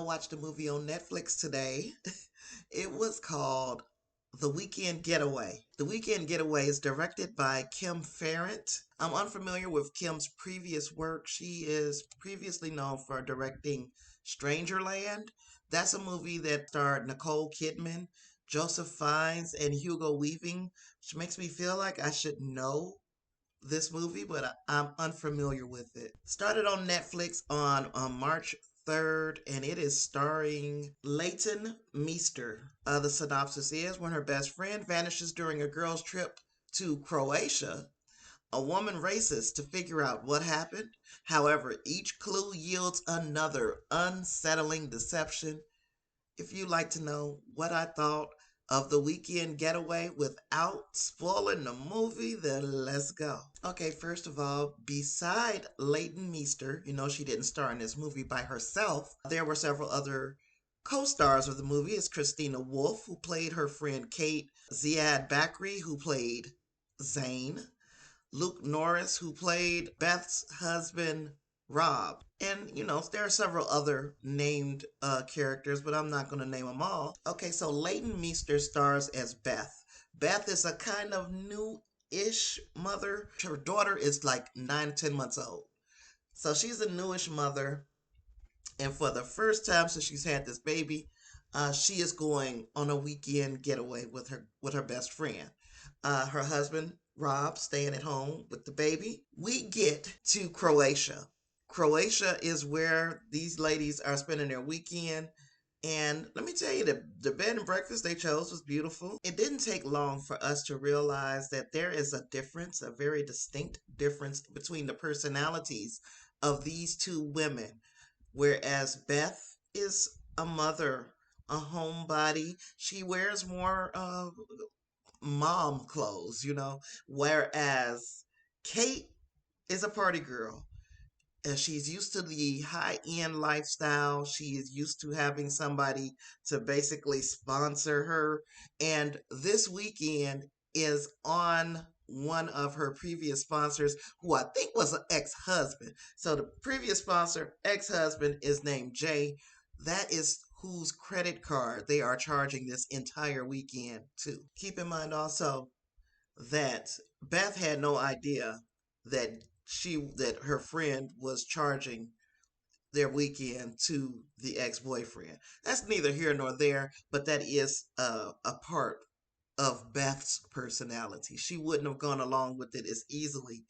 watched a movie on Netflix today. It was called The Weekend Getaway. The Weekend Getaway is directed by Kim Farrant. I'm unfamiliar with Kim's previous work. She is previously known for directing Strangerland. That's a movie that starred Nicole Kidman, Joseph Fiennes, and Hugo Weaving, which makes me feel like I should know this movie, but I'm unfamiliar with it. Started on Netflix on March 3rd, and it is starring Leighton Meester. The synopsis is when her best friend vanishes during a girl's trip to Croatia, a woman races to figure out what happened. However, each clue yields another unsettling deception. If you'd like to know what I thought of The Weekend Getaway without spoiling the movie, then let's go. Okay, first of all, beside Leighton Meester, she didn't star in this movie by herself. There were several other co-stars of the movie. It's Christina Wolf, who played her friend Kate, Ziad Bakri, who played Zane, Luke Norris, who played Beth's husband, Rob. And, there are several other named characters, but I'm not going to name them all. Okay, so Leighton Meester stars as Beth. Beth is a kind of new-ish mother. Her daughter is like 9, 10 months old. So she's a newish mother. And for the first time since she's had this baby, she is going on a weekend getaway with her best friend. Her husband, Rob, staying at home with the baby. We get to Croatia. Croatia is where these ladies are spending their weekend. And let me tell you, the bed and breakfast they chose was beautiful. It didn't take long for us to realize that there is a difference, a very distinct difference between the personalities of these two women. Whereas Beth is a mother, a homebody. She wears more mom clothes, whereas Kate is a party girl. She's used to the high-end lifestyle. She is used to having somebody to basically sponsor her. And this weekend is on one of her previous sponsors, who I think was an ex-husband. So the previous sponsor, ex-husband, is named Jay. That is whose credit card they are charging this entire weekend to. Keep in mind also that Beth had no idea that her friend was charging their weekend to the ex-boyfriend. That's neither here nor there, but that is a part of Beth's personality. She wouldn't have gone along with it as easily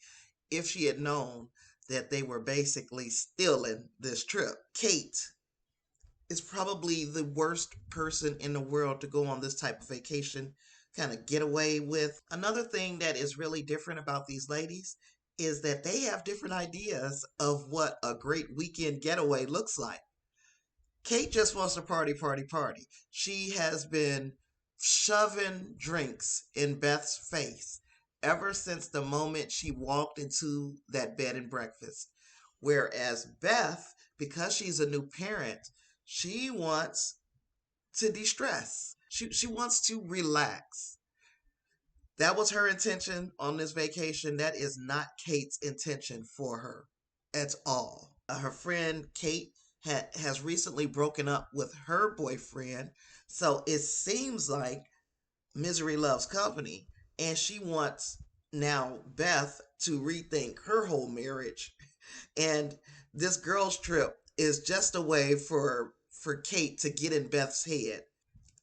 if she had known that they were basically stealing this trip. Kate is probably the worst person in the world to go on this type of vacation, kind of get away with. Another thing that is really different about these ladies is that they have different ideas of what a great weekend getaway looks like. Kate just wants to party, party, party. She has been shoving drinks in Beth's face ever since the moment she walked into that bed and breakfast. Whereas Beth, because she's a new parent, she wants to de-stress. She wants to relax. That was her intention on this vacation. That is not Kate's intention for her at all. Her friend Kate has recently broken up with her boyfriend, so it seems like misery loves company, and she wants now Beth to rethink her whole marriage. And this girls' trip is just a way for Kate to get in Beth's head.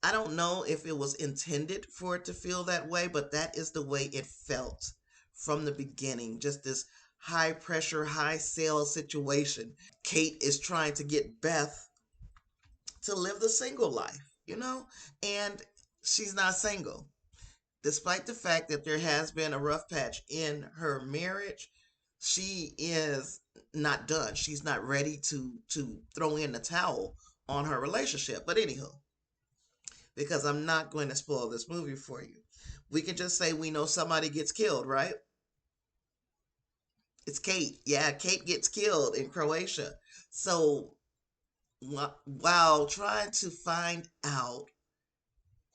I don't know if it was intended for it to feel that way, but that is the way it felt from the beginning. Just this high pressure, high sales situation. Kate is trying to get Beth to live the single life, and she's not single. Despite the fact that there has been a rough patch in her marriage, she is not done. She's not ready to throw in the towel on her relationship. But anywho, because I'm not going to spoil this movie for you, we can just say we know somebody gets killed, right? It's Kate. Yeah, Kate gets killed in Croatia. So while trying to find out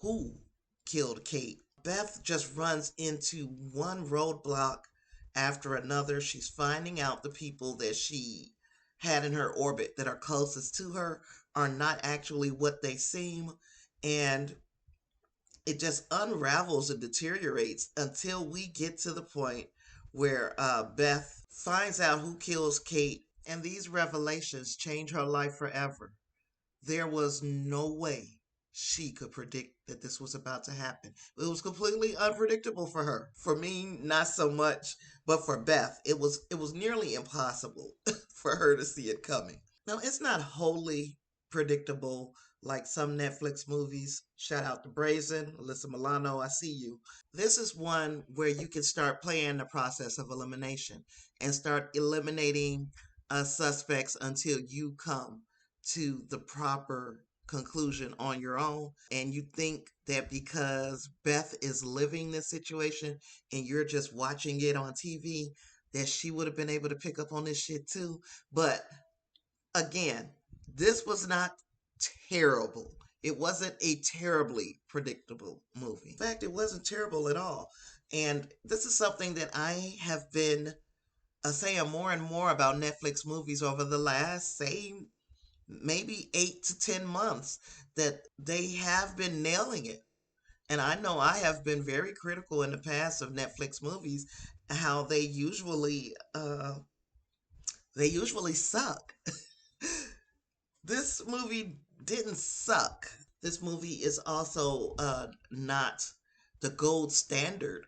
who killed Kate, Beth just runs into one roadblock after another. She's finding out the people that she had in her orbit that are closest to her are not actually what they seem. And it just unravels and deteriorates until we get to the point where Beth finds out who kills Kate, and these revelations change her life forever. There was no way she could predict that this was about to happen. It was completely unpredictable for her. For me, not so much, but for Beth, it was nearly impossible for her to see it coming. Now, it's not wholly predictable like some Netflix movies. Shout out to Brazen, Alyssa Milano, I see you. This is one where you can start playing the process of elimination and start eliminating suspects until you come to the proper conclusion on your own. And you think that because Beth is living this situation and you're just watching it on TV, that she would have been able to pick up on this shit too. But again, this was not terrible. It wasn't a terribly predictable movie. In fact, it wasn't terrible at all. And this is something that I have been saying more and more about Netflix movies over the last, say, maybe 8 to 10 months, that they have been nailing it. And I know I have been very critical in the past of Netflix movies, how they usually suck. This movie didn't suck. This movie is also not the gold standard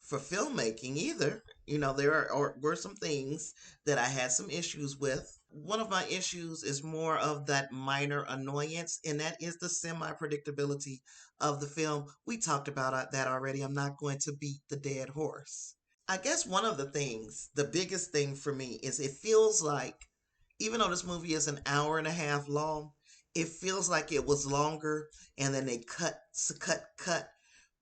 for filmmaking either. Were some things that I had some issues with. One of my issues is more of that minor annoyance, and that is the semi predictability of the film. We talked about that already. I'm not going to beat the dead horse. I guess one of the biggest thing for me is it feels like, even though this movie is an hour and a half long, it feels like it was longer and then they cut.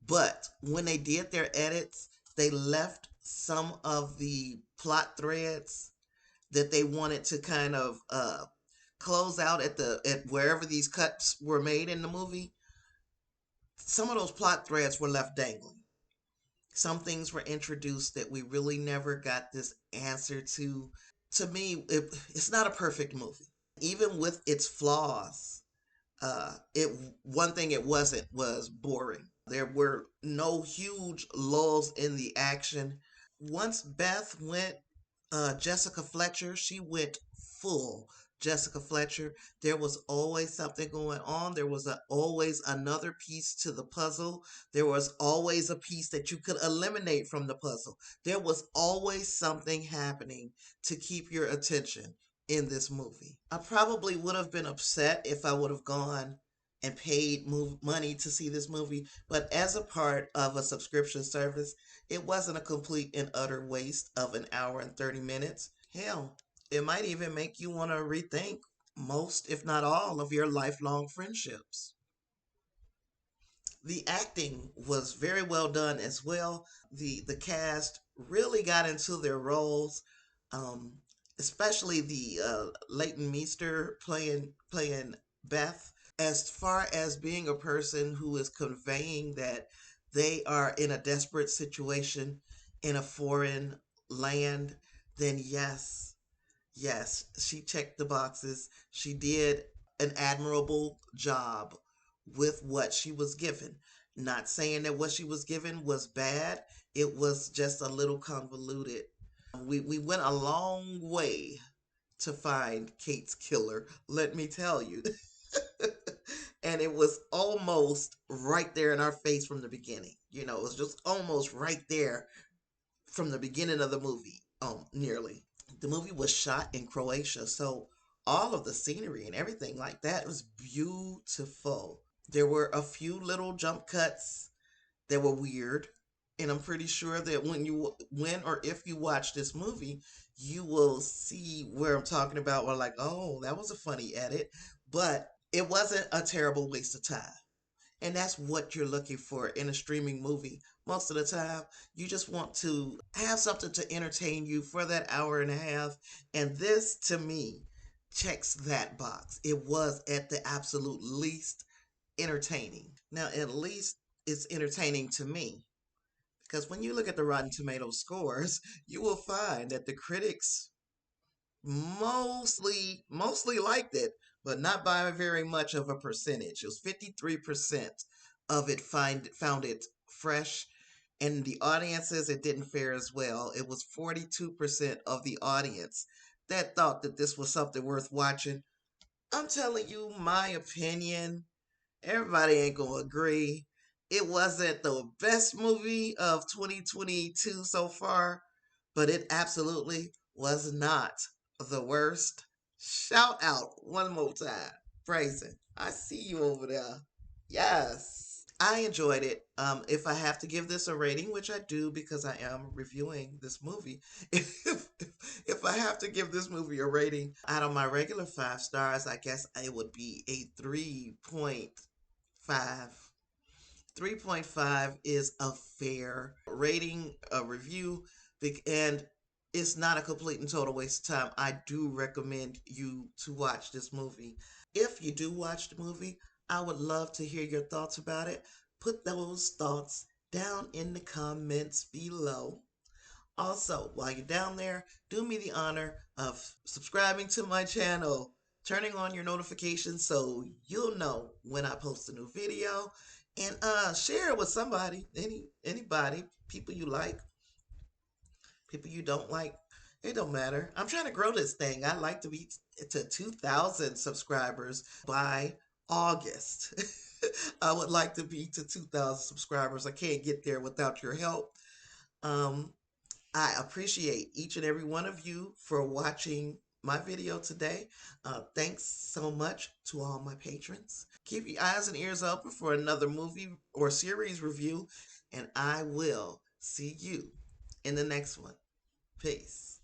But when they did their edits, they left some of the plot threads that they wanted to kind of close out at wherever these cuts were made in the movie. Some of those plot threads were left dangling. Some things were introduced that we really never got this answer to. To me, it's not a perfect movie. Even with its flaws, it one thing it wasn't was boring. There were no huge lulls in the action. Once Beth went Jessica Fletcher, she went full Jessica Fletcher. There was always something going on. There was always another piece to the puzzle. There was always a piece that you could eliminate from the puzzle. There was always something happening to keep your attention in this movie. I probably would have been upset if I would have gone and paid money to see this movie, but as a part of a subscription service, it wasn't a complete and utter waste of an hour and 30 minutes. Hell, it might even make you want to rethink most, if not all, of your lifelong friendships. The acting was very well done as well. The cast really got into their roles, um, especially the Leighton Meester playing Beth. As far as being a person who is conveying that they are in a desperate situation in a foreign land, then yes, she checked the boxes. She did an admirable job with what she was given. Not saying that what she was given was bad, it was just a little convoluted. We went a long way to find Kate's killer, let me tell you. And it was almost right there in our face from the beginning. It was just almost right there from the beginning of the movie, nearly. The movie was shot in Croatia, so all of the scenery and everything like that was beautiful. There were a few little jump cuts that were weird, and I'm pretty sure that when or if you watch this movie, you will see where I'm talking about. We're like, oh, that was a funny edit, but it wasn't a terrible waste of time. And that's what you're looking for in a streaming movie. Most of the time, you just want to have something to entertain you for that hour and a half. And this, to me, checks that box. It was at the absolute least entertaining. Now, at least it's entertaining to me. Because when you look at the Rotten Tomatoes scores, you will find that the critics mostly liked it, but not by very much of a percentage. It was 53% of it found it fresh. And the audiences, it didn't fare as well. It was 42% of the audience that thought that this was something worth watching. I'm telling you my opinion. Everybody ain't gonna agree. It wasn't the best movie of 2022 so far, but it absolutely was not the worst. Shout out one more time. Praising. I see you over there. Yes. I enjoyed it. If I have to give this a rating, which I do because I am reviewing this movie, if I have to give this movie a rating out of my regular 5 stars, I guess it would be a 3.5. 3.5 is a fair rating, a review, and it's not a complete and total waste of time. I do recommend you to watch this movie. If you do watch the movie, I would love to hear your thoughts about it. Put those thoughts down in the comments below. Also, while you're down there, do me the honor of subscribing to my channel, turning on your notifications so you'll know when I post a new video, and share it with somebody, anybody, people you like, people you don't like. It don't matter. I'm trying to grow this thing. I'd like to be to 2,000 subscribers by August. I would like to be to 2,000 subscribers. I can't get there without your help. Um, I appreciate each and every one of you for watching my video today. Thanks so much to all my patrons. Keep your eyes and ears open for another movie or series review, and I will see you in the next one. Peace.